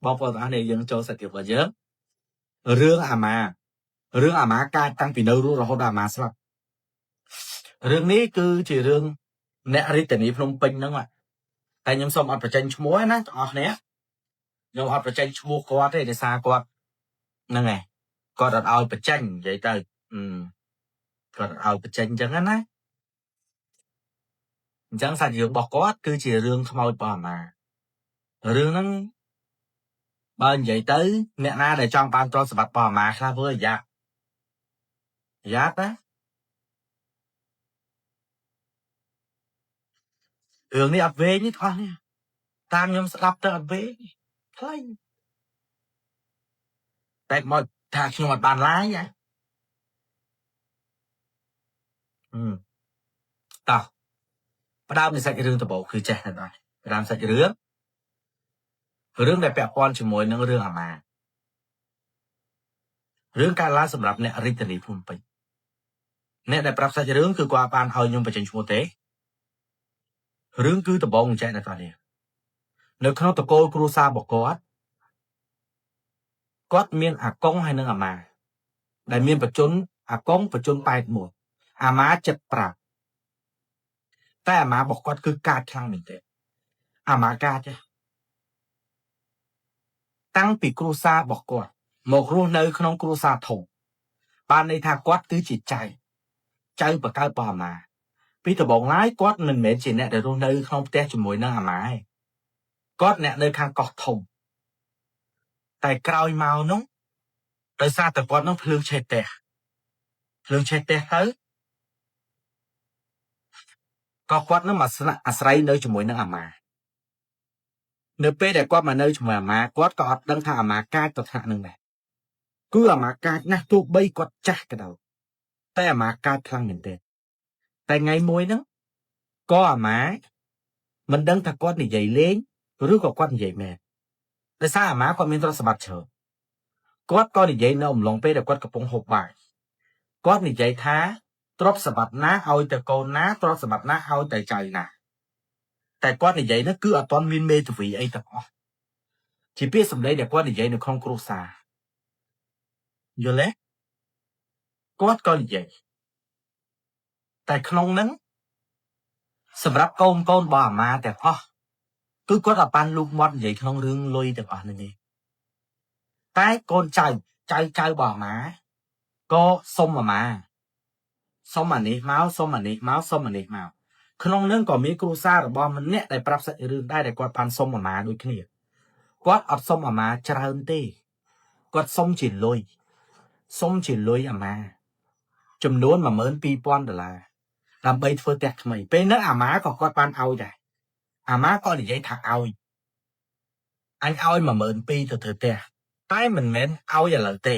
បងប្អូនទាំងអស់គ្នាយើងចូលសាច់រឿងរបស់យើងរឿងអាម៉ាកើតតាំងពីនៅរស់រហូតដល់អាម៉ាស្លាប់រឿងនេះគឺជារឿងអ្នករាជធានីភ្នំពេញហ្នឹងតែខ្ញុំសូមអត់បញ្ចេញឈ្មោះណាបងប្អូនគ្នាខ្ញុំអត់បញ្ចេញឈ្មោះគាត់ទេដោយសារគាត់ហ្នឹងឯងគាត់អត់ឲ្យបញ្ចេញនិយាយទៅគាត់អត់ឲ្យបញ្ចេញអញ្ចឹងណាអញ្ចឹងសាច់រឿងរបស់គាត់គឺជារឿងខ្មោចរបស់អាម៉ារឿងហ្នឹងបើនិយាយទៅអ្នកណាដែលចង់បានទ្រព្យសម្បត្តិរបស់អាម៉ាខ្លះធ្វើអាយ៉ាប់ណារឿងនេះអត់វែងទេបងប្អូននេះតាមខ្ញុំស្ដាប់ទៅអត់វែងខ្លីតែមកថាខ្ញុំអត់បានឡាយហ៎តោះផ្ដើមនៃសាច់រឿងដំបូងគឺចេះតែដល់ផ្ដើមសាច់រឿងដែលពាក់ព័ន្ធជាមួយនឹងរឿងអាម៉ារឿងកើតឡើងសម្រាប់អ្នករាជធានីភ្នំពេញអ្នកដែលប្រាប់សាច់រឿងគឺគាត់បានឲ្យខ្ញុំបញ្ចេញឈ្មោះទេរឿងគឺដំបូងចេះតែដល់នេះនៅក្នុងតកូលគ្រួសាររបស់គាត់មានអាកុងហើយនិងអាម៉ាដែលមានបជនអាកុងបជន81អាម៉ា75តែអាម៉ារបស់គាត់គឺកាចខ្លាំងមែនទេអាម៉ាកាចទេតាំងពីគ្រួសាររបស់គាត់មករស់នៅក្នុងគ្រួសារធំបានន័យថាគាត់គឺជាចៅបកកើតរបស់អាម៉ាពីដំបូងឡើយគាត់មិនមែនជាអ្នកដែលរស់នៅក្នុងផ្ទះជាមួយនឹងអាម៉ាទេគាត់អ្នកនៅខាងកោះធំតែក្រោយមកនោះដោយសារតែគាត់នោះភ្លើងឆេះផ្ទះទៅក៏គាត់នឹងមកស្នាក់អាស្រ័យនៅជាមួយនឹងអាម៉ានៅពេលដែលគាត់មកនៅជាមួយអាម៉ាគាត់ក៏អត់ដឹងថាអាម៉ាកាចទៅថ្នាក់នឹងដែរគឺអាម៉ាកាចណាស់ទោះបីគាត់ចាស់ក៏ដោយតែអាម៉ាកាចខ្លាំងមែនទេតែថ្ងៃមួយហ្នឹងក៏អាម៉ាមិនដឹងថាគាត់និយាយលេងឬក៏គាត់និយាយមែនដោយសារអាម៉ាគាត់មានទ្រព្យសម្បត្តិច្រើនគាត់ក៏និយាយនៅអំឡុងពេលដែលគាត់កំពុងហូបបាយគាត់និយាយថាទ្រព្យសម្បត្តិណាឲ្យតែកូនណាទ្រព្យសម្បត្តិណាឲ្យតែចៅណាតែគាត់និយាយនោះគឺអត់ទាន់មានមេធាវីអីទាំងអស់ជាពាក្យសម្ដីដែលគាត់និយាយនៅក្នុងគ្រួសារយល់ទេគាត់ក៏និយាយតែក្នុងហ្នឹងសម្រាប់កូនរបស់អាម៉ាទាំងអស់គឺគាត់អត់បានលូកមាត់និយាយក្នុងរឿងលុយទាំងអស់នេះទេតែកូនចៅរបស់អាម៉ាក៏សុំអាម៉ាសុំអានេះមកសុំអានេះមកសុំអានេះមកក្នុងនឹងក៏មានគ្រួសាររបស់ម្នាក់ដែលប្រាប់សាច់រឿងដែរដែលគាត់បានសុំអាម៉ាដូចគ្នាគាត់អត់សុំអាម៉ាច្រើនទេគាត់សុំជាលុយអាម៉ាចំនួន$12,000ដើម្បីធ្វើផ្ទះថ្មីពេលហ្នឹងអាម៉ាក៏គាត់បានឲ្យដែរអាម៉ាក៏និយាយថាឲ្យអញឲ្យ$12,000ទៅធ្វើផ្ទះតែមិនមែនឲ្យឥឡូវទេ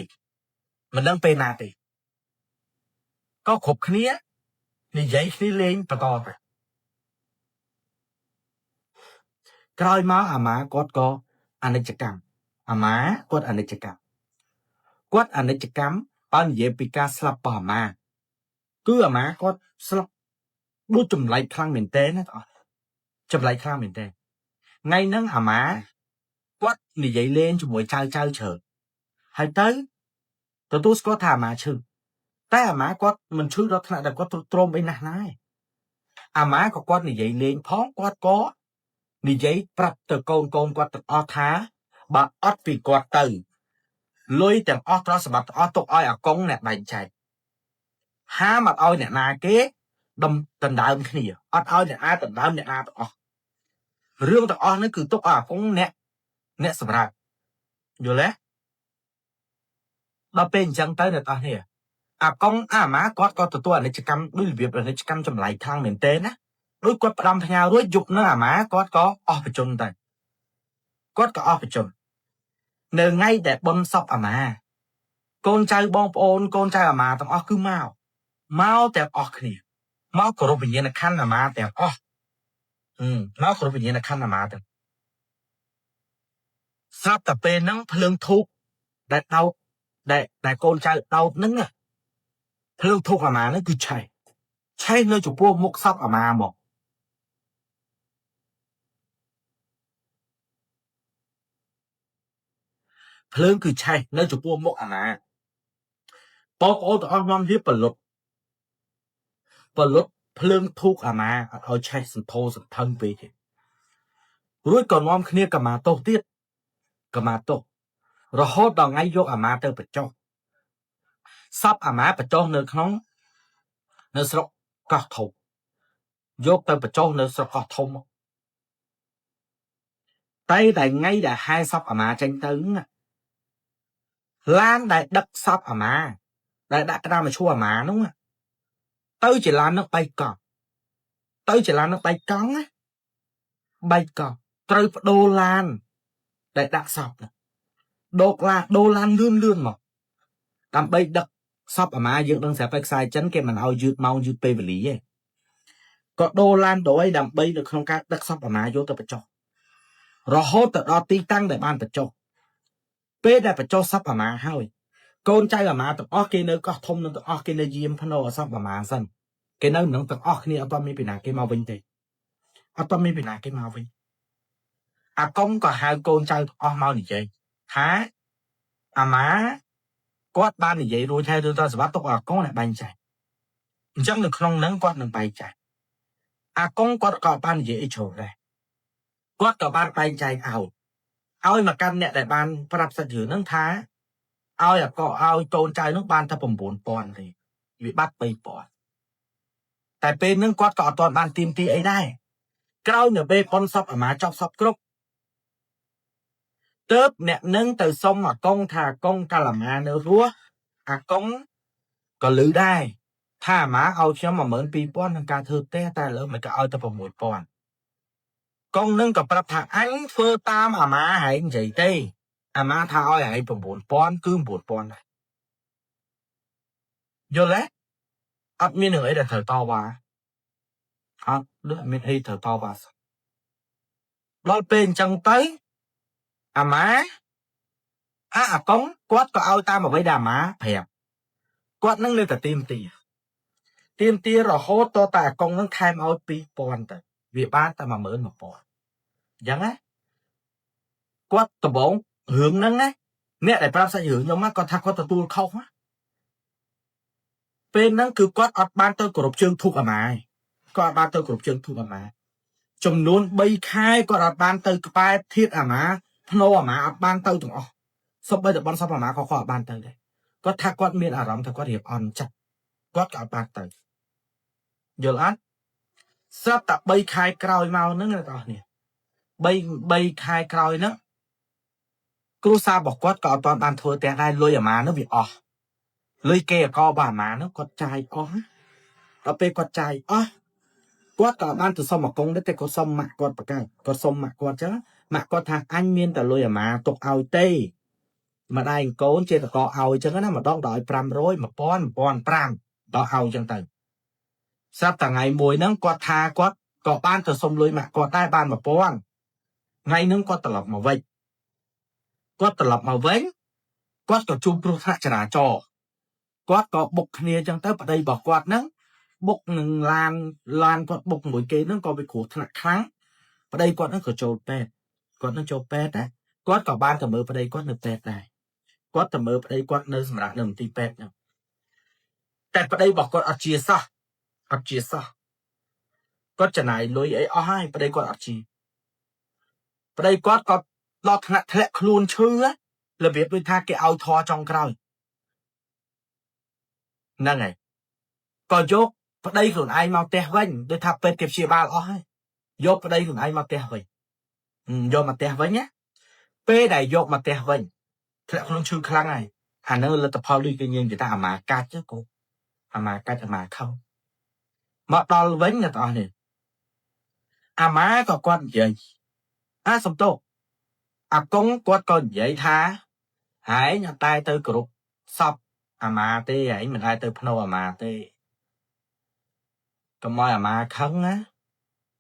មិនដឹងពេលណាទេក៏គ្រប់គ្នានិយាយគ្នាលេងបន្តទៅក្រោយមកអាម៉ាគាត់ក៏អនិច្ចកម្មគាត់អនិច្ចកម្មបើនិយាយពីការស្លាប់របស់អាម៉ាគឺអាម៉ាគាត់ស្លាប់ដូចចម្លែកខ្លាំងមែនតើណាបងចម្លែកខ្លាំងមែនតើថ្ងៃហ្នឹងអាម៉ាគាត់និយាយលេងជាមួយចៅច្រើនហើយទៅទទួលស្គាល់ថាអាម៉ាឈឺតែអាម៉ាគាត់មិនឈឺដល់ថ្នាក់ដែលគាត់ទ្រាំអីណាស់ណាឯងអាម៉ាក៏គាត់និយាយលេងផងគាត់ក៏និយាយប្រាប់ទៅកូនគាត់ទាំងអស់ថាបើអត់ពីគាត់ទៅលុយទាំងអស់ទ្រព្យសម្បត្តិទាំងអស់ទុកឲ្យអាកុងអ្នកបែងចែកហាមអត់ឲ្យអ្នកណាគេដណ្ដើមគ្នាអត់ឲ្យអ្នកណាដណ្ដើមអ្នកណាទាំងអស់រឿងទាំងអស់នេះគឺទុកឲ្យអាកុងអ្នកសម្រាប់យល់ទេដល់ពេលអញ្ចឹងទៅអ្នកទាំងនេះអាកុងអាម៉ាគាត់ក៏ទទួលអនិច្ចកម្មដូចរបៀបអនិច្ចកម្មចម្លែកខ្លាំងមែនទេណាដូចគាត់ផ្ដាំផ្ញើរួចយប់នឹងអាម៉ាគាត់ក៏អស់បច្ចុប្បន្នទៅនៅថ្ងៃដែលបុណ្យសពអាម៉ាកូនចៅបងប្អូនកូនចៅអាម៉ាទាំងអស់គឺមកទាំងអស់គ្នាមកគោរពវិញ្ញាណក្ខន្ធអាម៉ាទាំងអស់មកគោរពវិញ្ញាណក្ខន្ធអាម៉ាទាំងស្រាប់តែពេលហ្នឹងភ្លើងធូបដែលដោតដែលកូនចៅដោតហ្នឹងភ្លើងធូបអាម៉ាហ្នឹងគឺឆេះនៅចំពោះមុខសពអាម៉ាមក ភ្លើងគឺឆេះនៅចំពោះមុខអាម៉ាបងប្អូនទាំងអស់នាំវាប្រលុតភ្លើងធូកអាម៉ាអត់ឲ្យឆេះសន្ធោសន្ធឹងពេកទេរួចក៏នាំគ្នាកម្មាទោសទៀតកម្មាទោសរហូតដល់ថ្ងៃយកអាម៉ាទៅបញ្ចុះសពអាម៉ាបញ្ចុះនៅក្នុងនៅស្រុកកោះធំយកទៅបញ្ចុះនៅស្រុកកោះធំតែថ្ងៃដែលហែសពអាម៉ាចេញទៅឡានដែលដឹកសពអាម៉ាដែលដាក់ក្តារមកឈួរអាម៉ានោះទៅជាឡាននឹងបែកកង់ទៅជាឡាននឹងបែកកង់ណាបែកកង់ត្រូវបដូរឡានដែលដាក់សពដូរឡានលឿនមកដើម្បីដឹកសពអាម៉ាយើងដឹងស្រាប់តែខ្សែចិនគេមិនឲ្យយឺតម៉ោងយឺតពេលវេលាទេក៏ដូរឡានដោយដើម្បីនៅក្នុងការដឹកសពអាម៉ាយកទៅបញ្ចុះរហូតទៅដល់ទីតាំងដែលបានបញ្ចុះពេលដែលបញ្ចុះសពអាម៉ាហើយកូនចៅអាម៉ាទាំងអស់គេនៅកោះធំនឹងទាំងអស់គេនៅយាមភ្នោសពអាម៉ាសិនគេនៅនឹងទាំងអស់គ្នាអត់មានពីណាគេមកវិញទេអត់មានពីណាគេមកវិញអាកុំក៏ហៅកូនចៅទាំងអស់មកនិយាយថាអាម៉ាគាត់បាននិយាយរួចហើយរឿងតសវត្ថទុកអាកុងអ្នកបែងចែកអញ្ចឹងនៅក្នុងហ្នឹងគាត់នឹងបែងចែកអាកុងគាត់ក៏បាននិយាយអីចូលដែរគាត់ក៏បានបែងចែកឲ្យមកកាន់អ្នកដែលបានប្រាប់សិទ្ធិរឿងហ្នឹងថាឲ្យកូនចៅនោះបានតែ 9,000 ទេវាបាត់ 3,000 តែពេលហ្នឹងគាត់ក៏អត់ទាន់បានទៀមទីអីដែរក្រោយនៅពេលប៉ុនសពអាម៉ាចប់សពគ្រប់ទើបអ្នកនឹងទៅសុំអាកុងថាអាកុងកាលអាម៉ានៅរស់អាកុងក៏លឺដែរថាអាម៉ាឲ្យខ្ញុំ 12,000 ក្នុងការធ្វើផ្ទះតែឥឡូវមិនក៏ឲ្យតែ 6,000 កុងនឹងក៏ប្រាប់ថាអញធ្វើតាមអាម៉ាហែងនិយាយទេអាម៉ាថាឲ្យហែង 9,000 គឺ 9,000 ដែរយល់ទេអត់មានរឿងអីដែលត្រូវតវ៉ាអត់មានអីត្រូវតវ៉ាដល់ពេលអញ្ចឹងទៅអាម៉ាអាកុងគាត់ក៏ឲ្យតាមអ្វីដែលអាម៉ាប្រាប់គាត់នឹងនៅតែទៀមទីរហូតតតែអាកុងនឹងថែមឲ្យ 2,000 ទៅវាបានតែ 11,000 អញ្ចឹងណាគាត់ដំបងរឿងហ្នឹងណាអ្នកដែលប្រាប់សាច់រឿងខ្ញុំគាត់ថាគាត់ទទួលខុសណាពេលហ្នឹងគឺគាត់អត់បានទៅគោរពជើងធូបអាម៉ាគាត់អត់បានទៅគោរពជើងធូបអាម៉ាចំនួន 3 ខែគាត់អត់បានទៅក្បែរធាតអាម៉ាភ្នោអាម៉ាអត់បានទៅទាំងអស់សូម្បីតែបនសពអាម៉ាក៏គាត់អត់បានទៅដែរគាត់ថាគាត់មានអារម្មណ៍ថាគាត់រៀបអន់ចិត្តគាត់ក៏អត់បានទៅយល់អត់ស្រាប់តែ3 ខែក្រោយមកហ្នឹងអ្នកនរគ្នា3 ខែក្រោយហ្នឹងគ្រួសាររបស់គាត់ក៏អត់ទាន់បានធ្វើផ្ទះដែរលុយអាម៉ានោះវាអស់លុយគេអករបស់អាម៉ានោះគាត់ចាយអស់ដល់ពេលគាត់ចាយអស់គាត់ក៏បានទៅសុំអាកុងដែរតែគាត់សុំម៉ាក់គាត់ប្រកាសគាត់សុំម៉ាក់គាត់ចឹងម៉ាក់គាត់ថាអញមានតែលុយអាម៉ាទុកឲ្យទេម្ដាយកូនចេះតែកឲ្យចឹងណាម្ដងដល់ឲ្យ 500 1,000 1,500 ដល់ឲ្យចឹងទៅស្រាប់តែថ្ងៃមួយហ្នឹងគាត់ថាគាត់ក៏បានទៅសុំលុយម៉ាក់គាត់ដែរបាន 1,000 ថ្ងៃហ្នឹងគាត់ត្រឡប់មកវិញគាត់ក៏ជួបគ្រោះថ្នាក់ចរាចរណ៍គាត់ក៏បុកគ្នាចឹងទៅប្តីរបស់គាត់ហ្នឹងបុកនឹងឡានគាត់បុកមួយគេហ្នឹងក៏វាគ្រោះថ្នាក់ខ្លាំងប្តីគាត់ហ្នឹងក៏ចូលពេទ្យគាត់នឹងចូលពេទ្យដែរគាត់ក៏បានទៅមើលប្តីគាត់នៅពេទ្យដែរគាត់ទៅមើលប្តីគាត់នៅសម្រាប់នៅមន្ទីរពេទ្យហ្នឹងតែប្តីរបស់គាត់អត់ជាសោះគាត់ចំណាយលុយអីអស់ហើយប្តីគាត់អត់ជាប្តីគាត់ក៏ដល់ថ្នាក់ធ្លាក់ខ្លួនឈឺរបៀបដូចថាគេឲ្យធေါ်ចុងក្រោយហ្នឹងហើយក៏យកប្តីខ្លួនឯងមកផ្ទះវិញដូចថាពេទ្យគេព្យាបាលអស់ហើយយកប្តីខ្លួនឯងមកផ្ទះវិញយកមកផ្ទះវិញណាពេលដែលយកមកផ្ទះវិញធ្លាក់ខ្លួនឈឺខ្លាំងហើយអានៅលទ្ធផលដូចគេញញថាអាម៉ាកាច់ទៅគោអាម៉ាកាច់អាម៉ាខោមកដល់វិញអ្នកទាំងអស់នេះអាម៉ាក៏គាត់និយាយសំទោសអាកុងគាត់ក៏និយាយថាហែងអត់តែទៅគ្រប់សពអាម៉ាទេហែងមិនដែលទៅភ្នោអាម៉ាទេកុំឲ្យអាម៉ាខឹងណា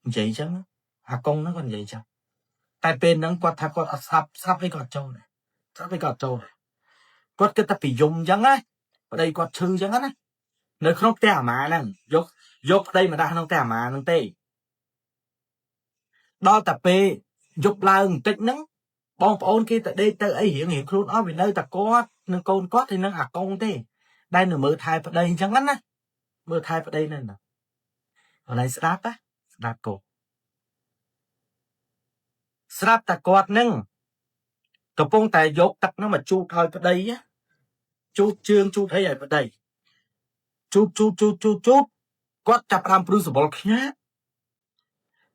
និយាយចឹងអាកុងហ្នឹងគាត់និយាយចឹងតែពេលហ្នឹងគាត់ថាគាត់អត់ស្រាប់អីគាត់ចូលដែរស្រាប់អីគាត់ចូលគាត់គិតតែពីយំចឹងណាប្តីគាត់ឈឺចឹងណានៅក្នុងផ្ទះអាម៉ាហ្នឹងយកប្តីមកដាក់ក្នុងផ្ទះអាម៉ាហ្នឹងទេដល់តែពេលយប់ឡើងបន្តិចហ្នឹងប បងប្អូនគេទៅដេកទៅអីរៀងខ្លួនអស់វានៅតែគាត់នឹងកូនគាត់thìនឹងអាកុងទេដែលនៅមើលថែប្តីអញ្ចឹងណាមើលថែប្តីនៅណាកន្លែងស្ដាប់ណាស្ដាប់កូនស្រាប់តែគាត់នឹងកំពុងតែយកទឹកហ្នឹងមកជូតឲ្យប្តីជូតជើងជូតអីឲ្យប្តីជូតគាត់ចាប់ផ្ដើមព្រឺសបល់ខ្ញាក់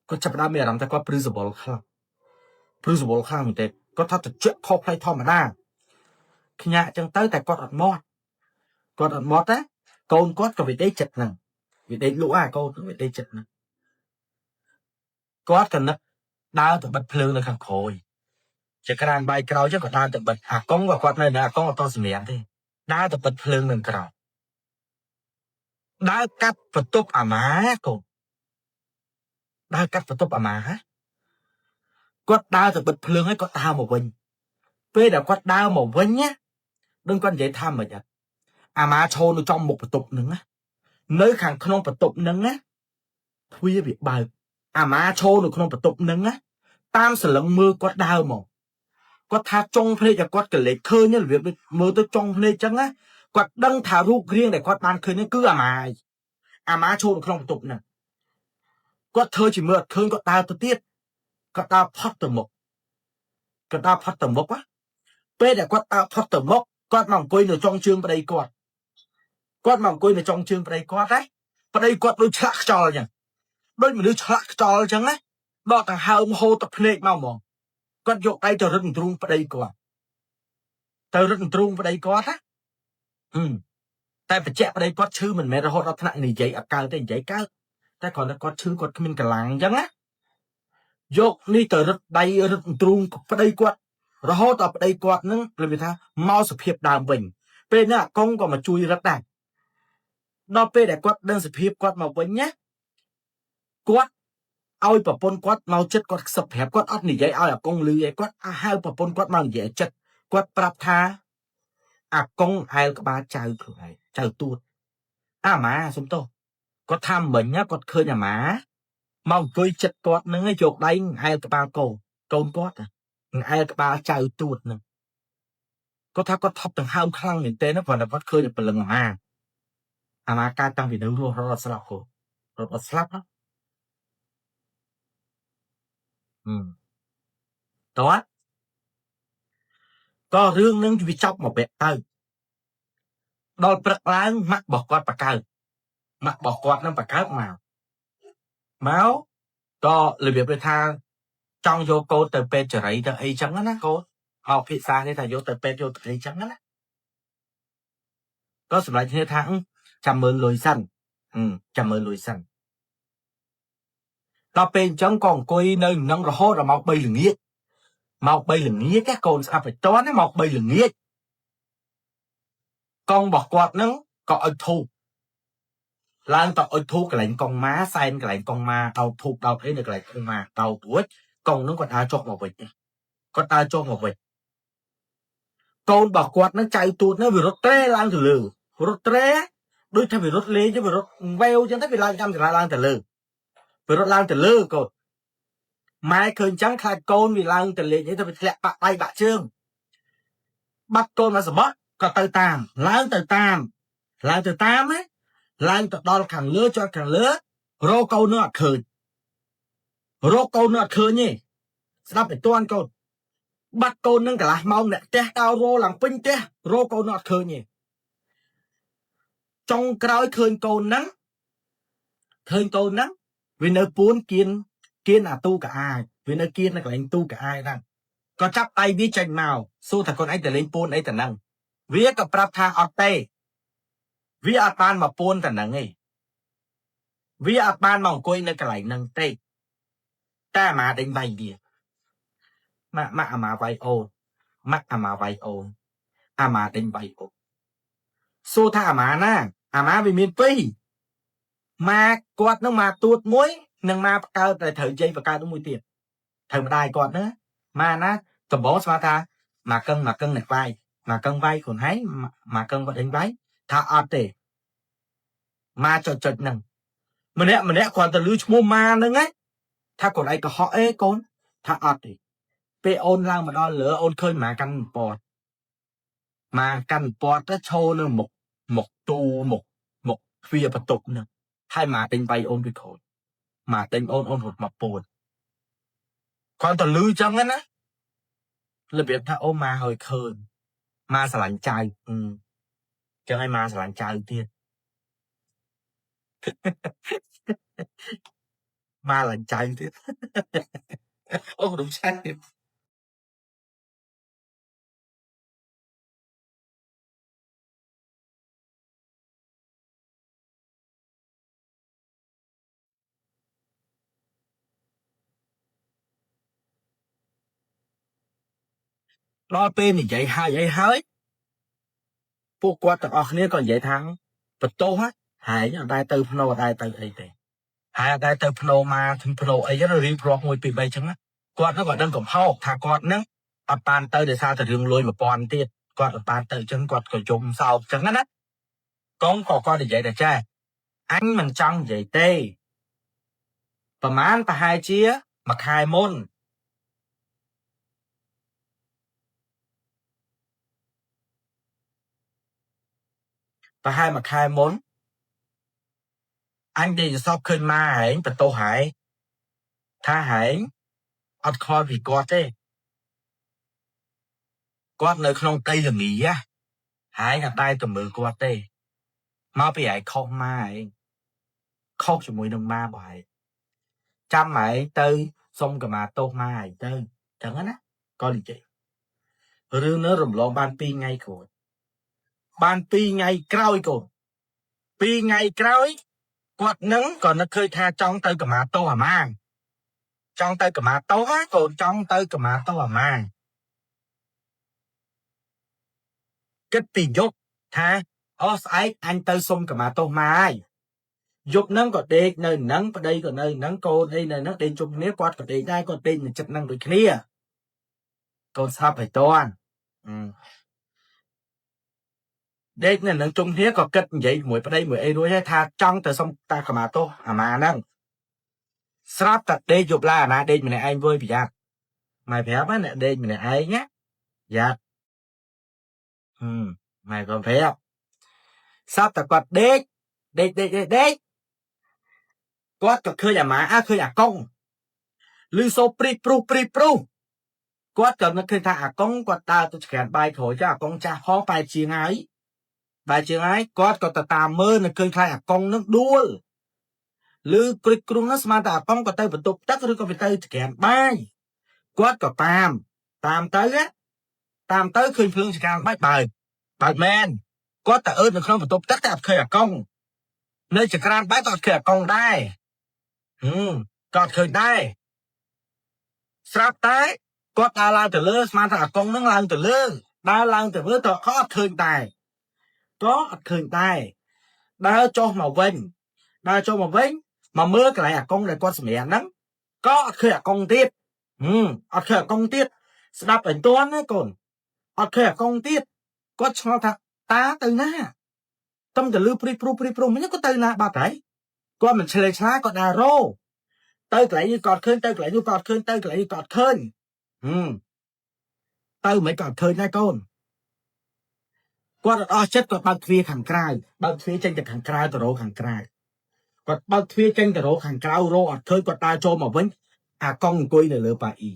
គាត់ចាប់ផ្ដើមមានអារម្មណ៍ថាគាត់ព្រឺសបល់ខ្លាំងមែនទេគាត់ថាត្រជាក់ខុសផ្លៃធម្មតាខ្ញាក់អញ្ចឹងទៅតែគាត់អត់មកណាកូនគាត់ក៏វាដេកចិត្តហ្នឹងវាដេកលក់កូនវាដេកចិត្តហ្នឹងគាត់ក៏នឹកដើរទៅបិទភ្លើងនៅខាងក្រោយជាក្រានបាយក្រោយចឹងក៏ដើរទៅបិទអាកុងក៏គាត់នៅអាកុងអត់តសម្រាប់ទេដើរទៅបិទភ្លើងនៅក្រោយដើរកាត់បន្ទប់អាម៉ាកូនដើរកាត់បន្ទប់អាម៉ាគាត់ដើរទៅបិទភ្លើងហើយគាត់ដើរមកវិញពេលដែលគាត់ដើរមកវិញណាដឹងគាត់និយាយថាមិនអត់អាម៉ាឈរនៅចំមុខបន្ទប់ហ្នឹងណានៅខាងក្នុងបន្ទប់ហ្នឹងណាទ្វារវាបើកអាម៉ាឈរនៅក្នុងបន្ទប់ហ្នឹងណាតាមសលឹងមើលគាត់ដើរមកគាត់ថាចុងភ្នែកតែគាត់កលេចឃើញរបៀបមើលទៅចុងភ្នែកចឹងណាគាត់ដឹងថារូបរាងដែលគាត់បានឃើញនេះគឺអាម៉ាឈរនៅក្នុងបន្ទប់ហ្នឹងគាត់ធ្វើជាមើលអត់ឃើញគាត់ដើរទៅទៀតគាត់ដើរផុតទៅមុខពេលដែលគាត់ដើរផុតទៅមុខគាត់មកអង្គុយនៅចុងជើងប្តីគាត់មកអង្គុយនៅចុងជើងប្តីគាត់ណាប្តីគាត់ដូចឆ្លាក់ខ្យល់អញ្ចឹងដូចមនុស្សឆ្លាក់ខ្យល់អញ្ចឹងណាដកដង្ហើមហូរទឹកភ្នែកមកហ្មងគាត់យកដៃទៅរឹតទ្រូងប្តីគាត់ណាតែបច្ចៈប្តីគាត់ឈឺមិនមែនរហូតដល់ថ្នាក់និយាយអត់កើតទេនិយាយកើតតែគ្រាន់តែគាត់ឈឺគាត់គ្មានកម្លាំងអញ្ចឹងណាយកនេះទៅរឹតដៃរឹតទ្រូងប្តីគាត់រហូតដល់ប្តីគាត់នឹងគេថាមកសភាពដើមវិញពេលនេះអាកុងក៏មកជួយរឹតដែរដល់ពេលដែលគាត់ដឹងសភាពគាត់មកវិញណាគាត់ឲ្យប្រពន្ធគាត់មកចិត្តគាត់ខ្សឹបប្រាប់គាត់អត់និយាយឲ្យអាកុងលឺឯគាត់ហៅប្រពន្ធគាត់មកនិយាយចិត្តគាត់ប្រាប់ថាអាកុងហែលក្បាលចៅខ្លួនឯងចៅទួតអាម៉ាសុំទោសគាត់ថាមិញគាត់ឃើញអាម៉ាមកអង្គុយចិត្តគាត់នឹងយកដៃហែលក្បាលកូនគាត់ហែលក្បាលចៅទួតនឹងគាត់ថាគាត់ថប់ដង្ហើមខ្លាំងមែនទែនព្រោះតែគាត់ឃើញព្រលឹងអាម៉ាកើតតាំងពីនៅរស់រត់ស្លាប់ណាតើក៏រឿងនឹងវាចប់មកបែកទៅដល់ព្រឹកឡើងម៉ាក់របស់គាត់បកើនឹងបកើមកក៏របៀបថាចង់យកកូនទៅពេទ្យចរិយទៅអីចឹងណាកូនអោភាសានេះថាយកទៅពេទ្យយកទៅអីចឹងណាក៏សម្រាប់គ្នាថាចាំមើលលុយសិនដល់ពេលអញ្ចឹងក៏អង្គុយនៅនឹងរហូតដល់ម៉ោង3ល្ងាចកូនស្ដាប់ឲ្យតន់ណាម៉ោង3ល្ងាចកងរបស់គាត់នឹងក៏អុជធូបឡើងទៅអុជធូបកន្លែងកងម៉ាសែនកន្លែងកងម៉ាដោតធូបដោតអីនៅកន្លែងកងម៉ាដោតរួចកងនឹងគាត់ដើរចុះមកវិញកូនរបស់គាត់នឹងចៅទូតនឹងវារត់ត្រេឡើងទៅលើដូចថាវារត់លេងទៅវារត់វែវចឹងទៅវាឡើងចាំចរាឡើងទៅលើវារត់ឡើងទៅលើកូនម៉ែឃើញចឹងខ្លាចកូនវាឡើងទៅលេងអីទៅវាធ្លាក់បាក់ដៃបាក់ជើងបាត់កូនមកសបត់ក៏ទៅតាមឡើងទៅតាមឡើងទៅដល់ខាងលើចុះខាងលើរកកូននោះអត់ឃើញទេស្ដាប់ឲ្យតន់កូនបាត់កូននឹងកន្លះម៉ោងអ្នកផ្ទះដើររឡើងពេញផ្ទះរកកូននោះអត់ឃើញទេចុងក្រោយឃើញកូនហ្នឹងវានៅពួនគៀនអាទូកអាយវានៅគៀននៅកន្លែងទូកអាយហ្នឹងក៏ចាប់ដៃវាចេញមកសួរថាកូនឯងទៅលេងពួនអីទៅហ្នឹងវាក៏ប្រាប់ថាអត់ទេវាអត់បានមកពួនទៅហ្នឹងទេវាអត់បានមកអង្គុយនៅកន្លែងហ្នឹងទេតែអាម៉ាដេញវាយវាម៉ាក់អាម៉ាវាយអូនអាម៉ាដេញវាយអូនសួរថាអាម៉ាណាអាម៉ាវាមានពីរម៉ាគាត់នឹងម៉ាទួតមួយនិងម៉ាបកើតតែត្រូវជ័យបកើតមួយទៀតត្រូវម្ដាយគាត់ណាម៉ាណាដំបងស្មានថាម៉ាកឹងអ្នកវាយម៉ាកឹងវាយខ្លួនឯងម៉ាកឹងគាត់ដេញវាយថាអត់ទេម៉ាចុចហ្នឹងម្នាក់គាត់ទៅលឺឈ្មោះម៉ាហ្នឹងថាកូនឯងកុហកអេកូនថាអត់ទេព ពេលអូនឡើងមកដល់លើអូនឃើញម៉ាកាន់ពតម៉ាកាន់ពតទៅឈោនៅមុខទូមុខទ្វារបន្ទប់ហ្នឹងហើយម៉ាទិញបៃអូនពីក្រោយម៉ាទិញអូនរត់មកពួនគាត់ទៅលឺចឹងណារបៀបថាអូម៉ាហើយឃើញម៉ាស្រឡាញ់ចៅចឹងហើយម៉ាស្រឡាញ់ចៅទៀតម៉ាស្រឡាញ់ចៅទៀតអូដូចឆាទៀតដល់ពេលនិយាយហើយពួកគាត់ទាំងអស់គ្នាក៏និយាយថាបន្ទោសហើយអត់ដែរទៅភ្នោអត់ដែរទៅអីទេហើយអត់ដែរទៅភ្នោមកถึงភ្នោអីទៅរៀងព្រោះ1 2 3ចឹងណាគាត់ហ្នឹងក៏ដឹងកំហុសថាគាត់ហ្នឹងអត់បានទៅដោយសារតែរឿងលុយ1000ទៀតគាត់អត់បានទៅចឹងគាត់ក៏យំសោកចឹងណាកងក៏គាត់និយាយតែចាអញមិនចង់និយាយទេប្រហែលប្រហែលជាមួយខែមុនប្រហែលមួយខែមុនអញនិយាយសពឃើញម៉ាហែងបន្ទោសហែងថាហែងអត់ខលពីគាត់ទេគាត់នៅក្នុងដីល្ងីហែងអត់ដែរទៅមើលគាត់ទេមកពីហែងខុសម៉ាហែងខុសជាមួយនឹងម៉ាបងហែងចាំហែងទៅសុំកម្មាទោសម៉ាហែងទៅចឹងណាគាត់និយាយរឿងនោះរំលងបាន2ថ្ងៃក្រោយបាន2ថ្ងៃក្រោយកូន2ថ្ងៃក្រោយគាត់នឹងក៏នឹកឃើញថាចង់ទៅកម្មាទោសអាម៉ាចង់ទៅកម្មាទោសកូនចង់ទៅកម្មាទោសអាម៉ាគិតពីយប់ថាអូស្អែកអញទៅសុំកម្មាទោសម៉ាហើយយប់ហ្នឹងក៏ដេកនៅហ្នឹងប្តីក៏នៅហ្នឹងកូនអីនៅហ្នឹងដេកជុំគ្នាគាត់ក៏ដេកដែរគាត់ដេកនៅចិត្តហ្នឹងដូចគ្នាកូនស្លាប់ហើយតន់ដេកនៅហ្នឹងជុំគ្នាក៏គិតនិយាយជាមួយប្តីមួយអីរួចហើយថាចង់ទៅសុំតាកម្មាទោសអាម៉ាហ្នឹងស្រាប់តែដេកយប់ឡើងអាណាដេកម្នាក់ឯងវើយប្រយ័ត្នម៉ែប្រាប់ណាអ្នកដេកម្នាក់ឯងណាយ៉ាត់ម៉ែក៏ប្រាប់ស្រាប់តែគាត់ដេកគាត់ក៏ឃើញអាម៉ាឃើញអាកុងឮសូរព្រីព្រុសគាត់ក៏នឹកឃើញថាអាកុងគាត់ដើរទៅច្រានបាយក្រោយចាអាកុងចាស់ផងបែរជាងហើយគាត់ក៏ទៅតាមមើលនឹកឃើញខ្លាចអាកុងនឹងដួលឬគ្រិចគ្រុងនោះស្មានតែអាកុងក៏ទៅបន្ទប់ទឹកឬក៏ទៅច្រានបាយគាត់ក៏តាមទៅឃើញភ្លើងច្រានបាយបើកមែនគាត់ទៅអឺតនៅក្នុងបន្ទប់ទឹកតែអត់ឃើញអាកុងនៅច្រានបាយក៏អត់ឃើញអាកុងដែរក៏អត់ឃើញដែរស្រាប់តែគាត់ដើរឡើងទៅលើស្មានថាអាកុងនឹងឡើងទៅលើដើរឡើងទៅលើក៏អត់ឃើញដែរដើរចុះមកវិញមកមើលកន្លែងអាកុងដែលគាត់សម្រានហ្នឹងក៏អត់ឃើញអាកុងទៀតស្ដាប់ឲ្យទាន់ណាកូនអត់ឃើញអាកុងទៀតគាត់ឆ្ងល់ថាតាទៅណាទំទៅលឺព្រីព្រុសមិញគាត់ទៅណាបាត់ហើយគាត់មិនឆ្លេឆ្លាគាត់ដើររោទៅកន្លែងនេះគាត់ឃើញទៅកន្លែងនោះគាត់ឃើញទៅកន្លែងនេះគាត់ឃើញទៅមិនក៏អត់ឃើញដែរកូនគាត់អត់អស់ចិត្តគាត់បើកទ្វារខាងក្រៅបើកទ្វារចេញទៅខាងក្រៅទៅរោខាងក្រៅគាត់បើកទ្វារចេញទៅរោខាងក្រៅរោអត់ឃើញគាត់ដើរចូលមកវិញអាកុងអង្គុយនៅលើប៉ាអ៊ី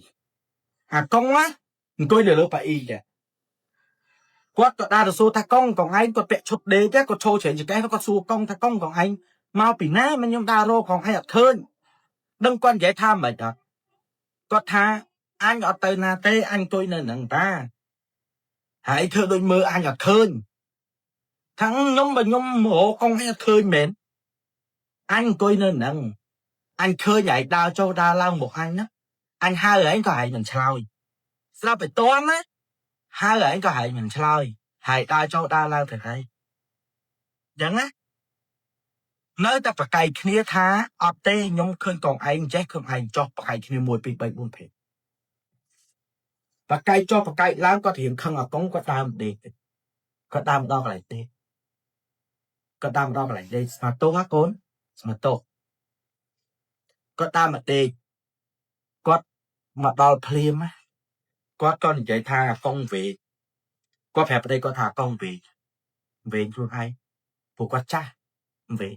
អង្គុយនៅលើប៉ាអ៊ីចាគាត់ក៏ដើរទៅសួរថាកុងឯងគាត់ពាក់ឈុតដេកគាត់ឈរជ្រែងចង្កេះគាត់សួរកុងថាកុងឯងមកពីណាមិនខ្ញុំដើររោកុងឯងអត់ឃើញដឹងគាត់និយាយថាមិនអត់គាត់ថាអញអត់ទៅណាទេអញអង្គុយនៅហ្នឹងតាហើយធ្វើដូចមើលអញអត់ឃើញថាខ្ញុំបើខ្ញុំរោកុងឯងអត់ឃើញមែនអញអង្គុយនៅហ្នឹងអញឃើញឯងដើរចុះដើរឡើងមកអញណាអញហៅឯងក៏ឯងមិនឆ្លើយស្រាប់តែតន់ណាហៅឯងក៏ឯងមិនឆ្លើយហើយដើរចុះដើរឡើងទៅហើយអញ្ចឹងណានៅតែប្រកែកគ្នាថាអត់ទេខ្ញុំឃើញកងឯងចេះឃើញឯងចុះប្រកែកគ្នា1 2 3 4 5ប្រកែកចុះប្រកែកឡើងគាត់រៀងខឹងអាកុងគាត់ដើរដេកគាត់ដើរម្ដងកន្លែងទេស្មាតោហ៎កូនស្មាតោគាត់ដើរមកដេកគាត់មកដល់ភ្លាម គាត់ក៏និយាយថាកង់វេគាត់ប្រាប់ប្តីគាត់ថាកង់វេខ្លួនឯងពួកគាត់ចាស់វេ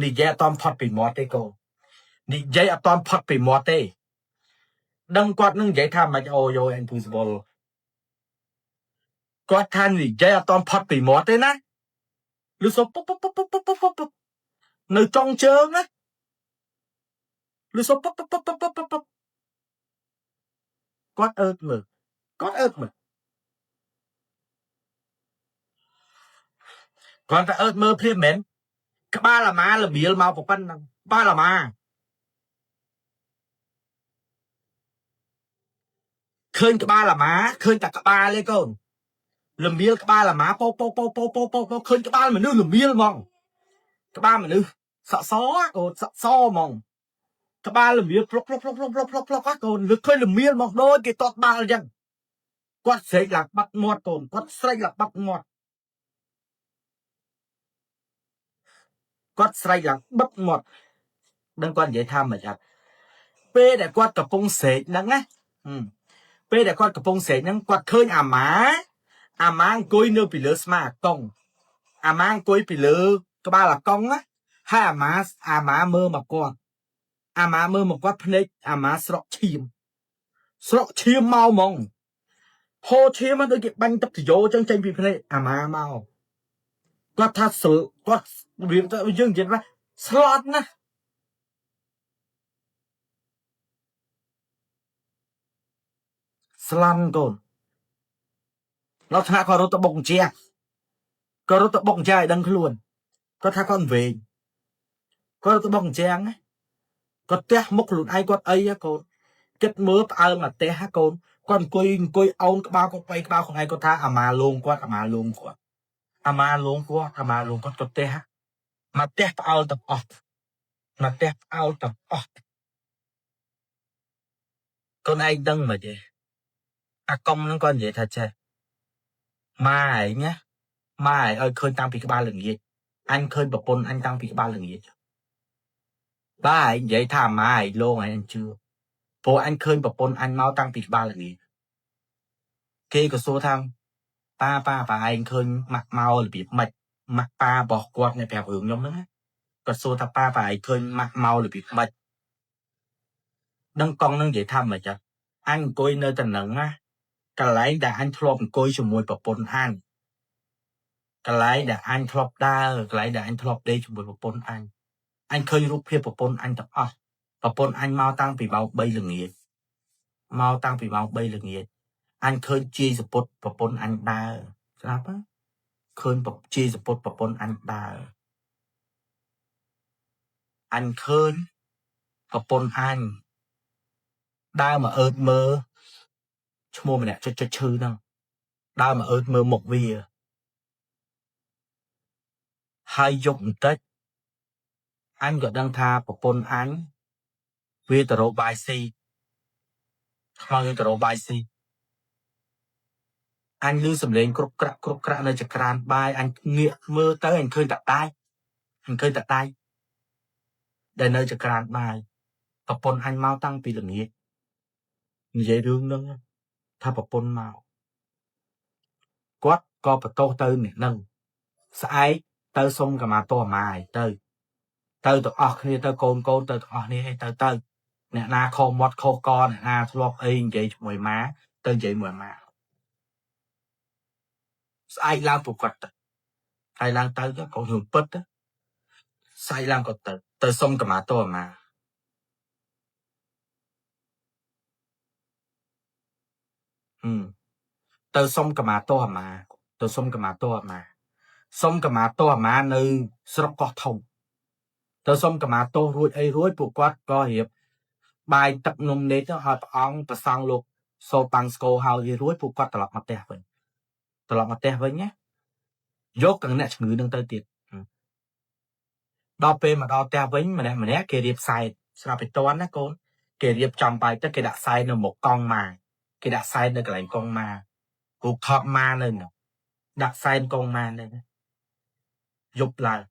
និយាយអត់តផុតពីមាត់ទេកូននិយាយអត់តផុតពីមាត់ទេដឹងគាត់នឹងនិយាយថាមិនអូយោ impossible គាត់ថានិយាយអត់តផុតពីមាត់ទេណាលឺសូពុបនៅចុងជើងណាលឺសូពុបគាត់អើតមើលគាត់អើតមើលគាត់តែអើតមើលព្រាមមែនក្បាលអាម៉ាលមៀលមកប៉ុណ្ណឹងក្បាលអាម៉ាឃើញក្បាលអាម៉ាឃើញតែក្បាលទេកូនលមៀលក្បាលអាម៉ាពោឃើញក្បាលមនុស្សលមៀលហ្មងក្បាលមនុស្សសក់សកូនសក់សហ្មងក្បាលលមៀលផ្លុកកូនលើឃើញលមៀលមកដូចគេតតបាល់អញ្ចឹងគាត់ស្រែកឡើងបាត់មាត់កូនគាត់ស្រែកឡើងបាត់មាត់គាត់ស្រែកឡើងបិទមាត់ដឹងគាត់និយាយថាមិនអត់ពេលដែលគាត់កំពុងស្រែកហ្នឹងណាពេលដែលគាត់កំពុងស្រែកហ្នឹងគាត់ឃើញអាម៉ាអង្គុយនៅពីលើស្មាអាកុងអាម៉ាអង្គុយពីលើក្បាលអាកុងណាហើយអាម៉ាមើលមកគាត់អាម៉ាមើលមកគាត់ភ្នែកអាម៉ាស្រក់ឈាមមកហ្មងហូរឈាមដូចគេបាញ់ទឹកទយោចឹងចេញពីភ្នែកអាម៉ាមកគាត់ថាស្រួលគាត់រៀបទៅយើងនិយាយថាស្លត់ណាស្លន់កូនលោកថាគាត់រត់ទៅបុកអញ្ជាគាត់រត់ទៅបុកអញ្ជាឲ្យដឹងខ្លួនគាត់ថាគាត់វែងគាត់រត់ទៅបុកអញ្ជាណាគាត់ទះមុខខ្លួនឯងគាត់អីកូនគិតមើលផ្អើលមកទះកូនគាត់អង្គុយអោនក្បាលគាត់ក្បាលខ្លួនឯងគាត់ថាអាម៉ាលងគាត់គាត់គាត់ទះមកទះផ្អើលទាំងអស់កូនឯងដឹងមិនទេអាកុំហ្នឹងគាត់និយាយថាចេះម៉ែឯងណាម៉ែឲ្យឃើញតាំងពីក្បាលល្ងាចអញឃើញប្រពន្ធអញតាំងពីក្បាលល្ងាចបាទឯងនិយាយថាម៉ែឯងលងឯងជឿព្រោះអញឃើញប្រពន្ធអញមកតាំងពីក្បាលល្ងាចគេក៏សួរថាប៉ាឯងឃើញម៉ាក់មករបៀបម៉េចម៉ាក់ប៉ារបស់គាត់អ្នកប្រាប់រឿងខ្ញុំហ្នឹងគាត់សួរថាប៉ាឯងឃើញម៉ាក់មករបៀបម៉េចដឹងកង់នឹងនិយាយថាមិនចឹងអញអង្គុយនៅតែនឹងណាកន្លែងដែលអញធ្លាប់អង្គុយជាមួយប្រពន្ធអញកន្លែងដែលអញធ្លាប់ដើរកន្លែងដែលអញធ្លាប់ដេកជាមួយប្រពន្ធអញឃើញរូបភាពប្រពន្ធអញទាំងអស់ប្រពន្ធអញមកតាំងពីម៉ោង3ល្ងាចអញឃើញជាយសពុតប្រពន្ធអញដើរស្រាប់ទេឃើញជាយសពុតប្រពន្ធអញដើរអញឃើញប្រពន្ធអញដើរមកអើតមើលឈ្មោះម្នាក់ចុចឈឺហ្នឹងដើរមកអើតមើលមុខវាហើយយប់បន្តិចអញក៏ដឹងថាប្រពន្ធអញវាទៅរកបាយស៊ីខ្មៅយើងទៅរកបាយស៊ីអញឮសំឡេងគ្រប់ក្រាក់នៅចក្រានបាយអញងាកមើលទៅអញឃើញតែដៃដែលនៅចក្រានបាយប្រពន្ធអញមកតាំងពីល្ងាចនិយាយរឿងហ្នឹងថាប្រពន្ធមកគាត់ក៏បន្ទោសទៅអ្នកហ្នឹងស្អែកទៅសុំកម្មាទោសអាម៉ាឯងទៅទាំងអស់គ្នាទៅកូនទៅទាំងអស់គ្នាទៅអ្នកណាខុសមាត់ខុសកអ្នកណាធ្លាប់អីនិយាយជាមួយម៉ាទៅនិយាយមួយម៉ាស្អែកឡើងពួកគាត់ទៅស្អែកឡើងទៅកូនរឿងពិតស្អែកឡើងគាត់ទៅសុំកម្មាទោសអាម៉ាទៅសុំកម្មាទោសអាម៉ាសុំកម្មាទោសអាម៉ានៅស្រុកកោះធំទៅសុំកម្មាទោសរួចពួកគាត់ក៏រៀបបាយទឹកនំនេតទៅឲ្យព្រះអង្គប្រសង់លោកសូប៉ាំងស្គរហើយរួចពួកគាត់ត្រឡប់មកផ្ទះវិញណាយកទាំងអ្នកជំងឺនឹងទៅទៀតដល់ពេលមកដល់ផ្ទះវិញម្នាក់គេរៀបសែតស្រាប់ឲ្យតន់ណាកូនគេរៀបចំបាយទឹកគេដាក់សែតនៅមុខកង់ម៉ាគេដាក់សែតនៅកន្លែងកង់ម៉ាគូថប់ម៉ានៅនោះដាក់សែនកង់ម៉ានៅយប់ឡើង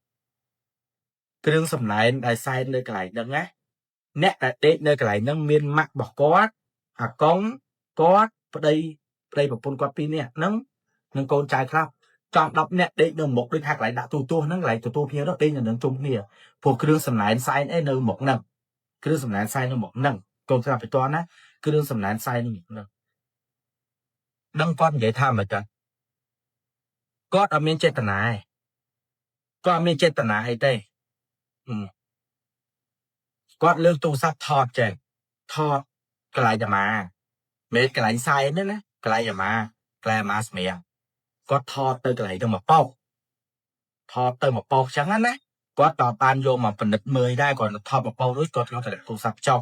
គ្រឿងសំណែនដែលសែននៅកន្លែងហ្នឹងណាអ្នកដែលដេកនៅកន្លែងហ្នឹងមានម៉ាក់របស់គាត់អាកុងគាត់ ប្តីប្រពន្ធគាត់ពីរនាក់ហ្នឹងនឹងកូនចៅខ្លះចង់10នាក់ដេកនៅមុខដូចថាកន្លែងដាក់ទូទស្សន៍ហ្នឹងកន្លែងទទួលភ្ញៀវនោះដេកនៅនឹងជុំគ្នាព្រោះគ្រឿងសំណែនសែនអីនៅមុខហ្នឹងគ្រឿងសំណែនសែននៅមុខហ្នឹងកូនស្រាប់ពីតណាគ្រឿងសំណែនសែននៅមុខហ្នឹងដឹងគាត់និយាយថាមិនចឹងគាត់អត់មានចេតនាគាត់អត់មានចេតនាអីទេគាត់លើកទូរស័ព្ទថតចេះថតកន្លែងអាម៉ាមិនកន្លែងសែនណាកន្លែងអាម៉ាស្មៀងគាត់ថតទៅកន្លែងទៅមកប៉ោថតទៅមកប៉ោចឹងណាគាត់ក៏បានយកមកពិនិត្យមើលដែរគាត់ថតមកប៉ោរួចគាត់យកទៅទូរស័ព្ទចុះ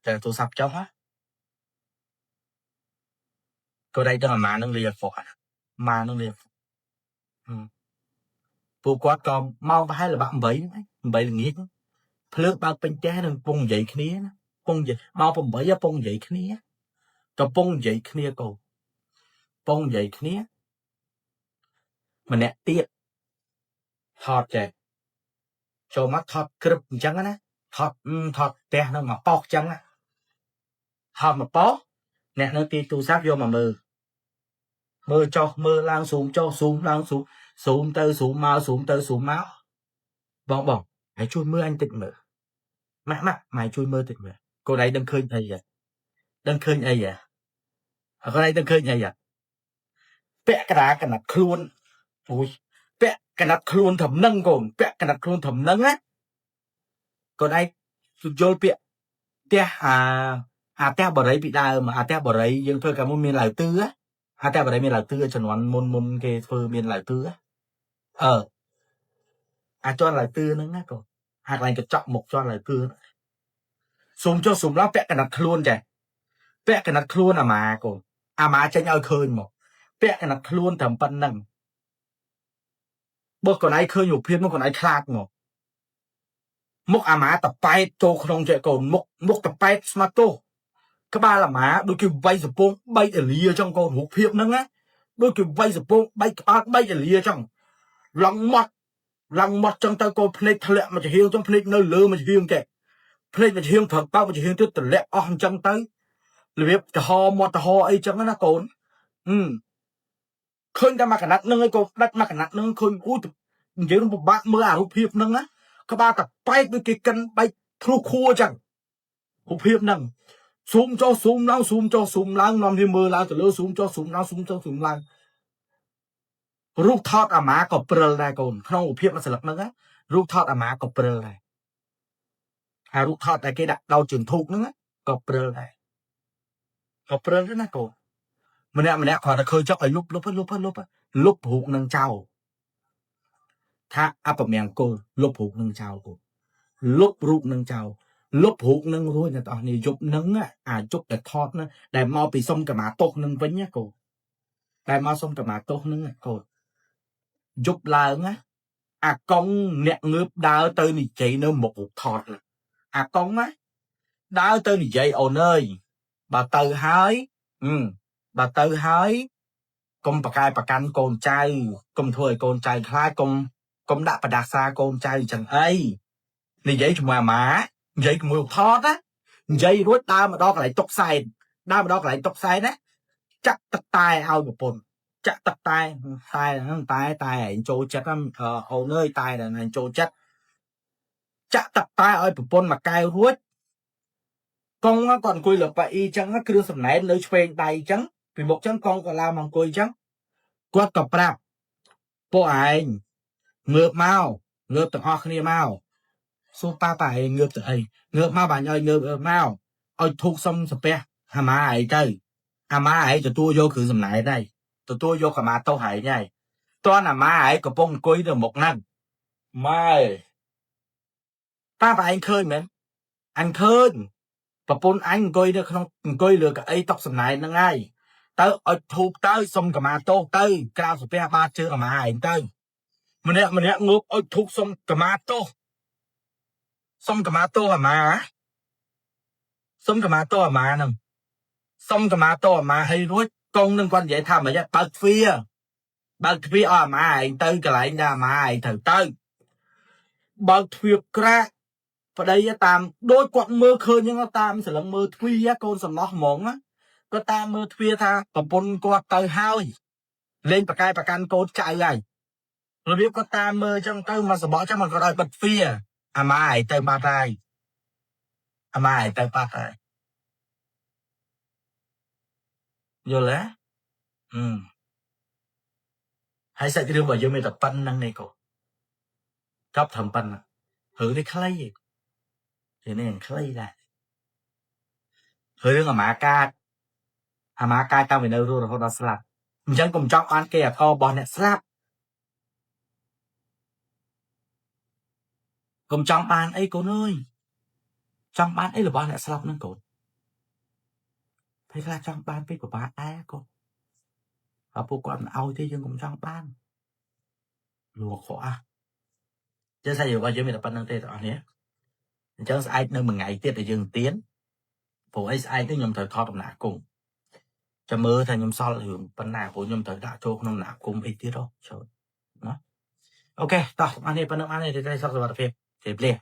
តែទូរស័ព្ទចុះហ៎ក៏ដៃទៅអាម៉ានឹងលីហ្វុកម៉ានឹងលីពួកគាត់ក៏មកប្រហែលល្បាក់8ល្ងាចភ្លើងបើកពេញផ្ទះនឹងពងនិយាយគ្នាណាពងនិយាយមក8ពងនិយាយគ្នាកំពុងនិយាយគ្នាកូនពងនិយាយគ្នាម្នាក់ទៀតថតចេះចូលមកថតក្រឹបអញ្ចឹងណាថតផ្ទះនឹងមកប៉ោះអញ្ចឹងណាថតមកប៉ោះអ្នកនៅទីទូរស័ព្ទយកមកមើលចុះមើលឡើងស៊ូមចុះស៊ូមឡើងស៊ូមទៅស៊ូមមកស៊ូមទៅស៊ូមមកបងហើយជួយមើលអញតិចមើលម៉ាក់ម៉ែជួយមើលតិចមើលកូនឯងដឹងឃើញអីហ៎ដឹងឃើញអីហ៎កូនឯងដឹងឃើញអីហ៎ពាក់កណ្ដាលកណាត់ខ្លួនអូយពាក់កណាត់ខ្លួនត្រឹមនឹងកូនពាក់កណាត់ខ្លួនត្រឹមនឹងណាកូនឯងយល់ពាក្យផ្ទះអាផ្ទះបរិយពីដើមអាផ្ទះបរិយយើងធ្វើកាលមុនមានឡៅទឺអាផ្ទះបរិយមានឡៅទឺជំនាន់មុនគេធ្វើមានឡៅទឺអាចន់ឡៅទឺហ្នឹងណាកូនហាក់ឡើងកញ្ចក់មុខជន់ឡៅទឺស៊ុំចុះស៊ុំឡើងពាក់កណាត់ខ្លួនចេះពាក់កណាត់ខ្លួនអាម៉ាកូនអាម៉ាចេញឲ្យឃើញមកពាក់កណាត់ខ្លួនត្រឹមប៉ុណ្ណឹងបើកូនឯងឃើញរូបភាពនោះកូនឯងខ្លាចមកមុខអាម៉ាតប៉ែតចូលក្នុងចេះកូនមុខតប៉ែតស្មាតោក្បាលអាម៉ាដូចគេវាយសពងបែកអលាចឹងកូនរូបភាពហ្នឹងណាដូចគេវាយសពងបែកក្បាលបែកអលាចឹងឡងម៉ត់ចឹងទៅកូនភ្នែកធ្លាក់មកជាហៀងចឹងភ្នែកនៅលើមកជាហៀងចេះភ្នែកមកជាហៀងព្រឹកបើមកជាហៀងទៅទម្លាក់អស់អញ្ចឹងទៅរបៀបទៅហមាត់ទៅហអីចឹងណាកូនឃើញតែមកកណាត់នឹងឯងកូនដាច់មកកណាត់នឹងឃើញអូនិយាយពិបាកមើលអារូបភាពហ្នឹងណាក្បាលតប៉ែតដូចគេកិនបែកធ្លុះខួរចឹងរូបភាពហ្នឹងស៊ូមចុះស៊ូមឡើងស៊ូមចុះស៊ូមឡើងនាំគ្នាមើលឡើងទៅលើស៊ូមចុះស៊ូមឡើងស៊ូមចុះស៊ូមឡើងរូបថតអាម៉ាក៏ព្រិលដែរកូនក្នុងរូបភាពមួយស្លឹកហ្នឹងណារូបថតអាម៉ាក៏ព្រិលដែរហើយរូបថតតែគេដាក់ដោតជើងធូបហ្នឹងក៏ព្រិលដែរក៏ព្រិលដែរណាកូនម្នាក់គ្រាន់តែឃើញចុកឲ្យលុបរូបនឹងចោលថាអពមង្គលលុបរូបនឹងចោលកូនលុបរូបនឹងចោលលុបរូបនឹងរួចអ្នកទាំងអស់នេះយប់នឹងអាជប់តែថតហ្នឹងដែលមកពីសុំកម្មាទោសនឹងវិញណាកូនតែមកសុំកម្មាទោសនឹងកូនយប់ឡើងណាអាកុងអ្នកងើបដើរទៅនិយាយនៅមុខរូបថតអាកុងណាដើរទៅនិយាយអូនអើយបើទៅហើយកុំប្រកែប្រកាន់កូនចៅកុំធ្វើឲ្យកូនចៅខ្លាចកុំដាក់បដាសាកូនចៅចឹងអីនិយាយជាមួយអាម៉ានិយាយជាមួយថតណានិយាយរួចដើរមកដល់កន្លែងតុកសែនណាចាក់ទឹកតែឲ្យប្រពន្ធចាក់ទឹកតែហ្នឹងតែឯងចូលចិត្តអូនអើយតែឯងចូលចិត្តចាក់ទឹកតែឲ្យប្រពន្ធមកកែវរួចកងគាត់អង្គុយលើប៉ាអ៊ីចឹងគ្រឿងសំណែននៅឆ្វេងដៃចឹងពីមុខចឹងកងក៏ឡើងមកអង្គុយចឹងគាត់ក៏ប្រាប់ពួកឯងងើបទាំងអស់គ្នាមកសួរប៉ាឯងងើបទៅអីងើបមកបាញ់ឲ្យងើបមកឲ្យធូបសុំសាពះអាម៉ាឯងទៅអាម៉ាឯងទទួលយកគ្រឿងសំណែនដែរទទួលយកកម្មាទោសឯងហើយតនអាម៉ាឯងកំពុងអង្គុយនៅមុខហ្នឹងម៉ែប៉ាឯងឃើញមែនអញឃើញប្រពន្ធអញអង្គុយនៅក្នុងអង្គុយលើកៅអីតុកសំណែនហ្នឹងហើយទៅឲ្យធូបទៅសុំកម្មាទោសទៅក្រៅសាពះបាតជើងអាម៉ាឯងទៅម្នាក់ងើបឲ្យធូបសុំកម្មាទោសសុំកម្មាទោសអាម៉ាសុំកម្មាទោសអាម៉ាហ្នឹងសុំកម្មាទោសអាម៉ាឲ្យរួចកងនឹងគាត់និយាយថាមិនបើកទ្វារឲ្យអាម៉ាឯងទៅកន្លែងដែលអាម៉ាឯងត្រូវទៅបើកទ្វារក្រាក់ប្តីតាមដូចគាត់មើលឃើញហ្នឹងតាមសន្លឹងមើលទ្វារកូនសំណោះហ្មងណា có ta mơ thuê tha tổng bồn quạt tới hai lên bạc cai bạc can cốt chạy này rồi biết có ta mơ trong tao mà sợ bỏ trong mà có đòi bật phia à mai tới ba tay à mai tới ba tay vô lẽ hay sẽ cái đứa mà vô mày tập pan năng này cổ cấp thầm pan hử đi khay thì nên khay ra hử đứa mà ca tao về đâu rồi đó slap chẳng cùng trong ăn kia kho bò nè slap cùng trong bàn ấy cô ơi trong bàn ấy là bò nè slap nâng cổ thấy là trong bàn với của bà ai cô và phụ quản ao thì nhưng cũng trong bàn lùa khổ chứ sao giờ qua dưới mình tập năng tê tao nhé chứ ai nơi một ngày tiết để dừng tiến phụ ấy ai tới nhầm thời kho đồng nạ cùng cho mơ thành nhầm so hưởng phần nào của nhầm thời đã cho không nạ cùng ấy tiết đâu trời đó ok tao anh này phần này thì đây sao rồi phê phê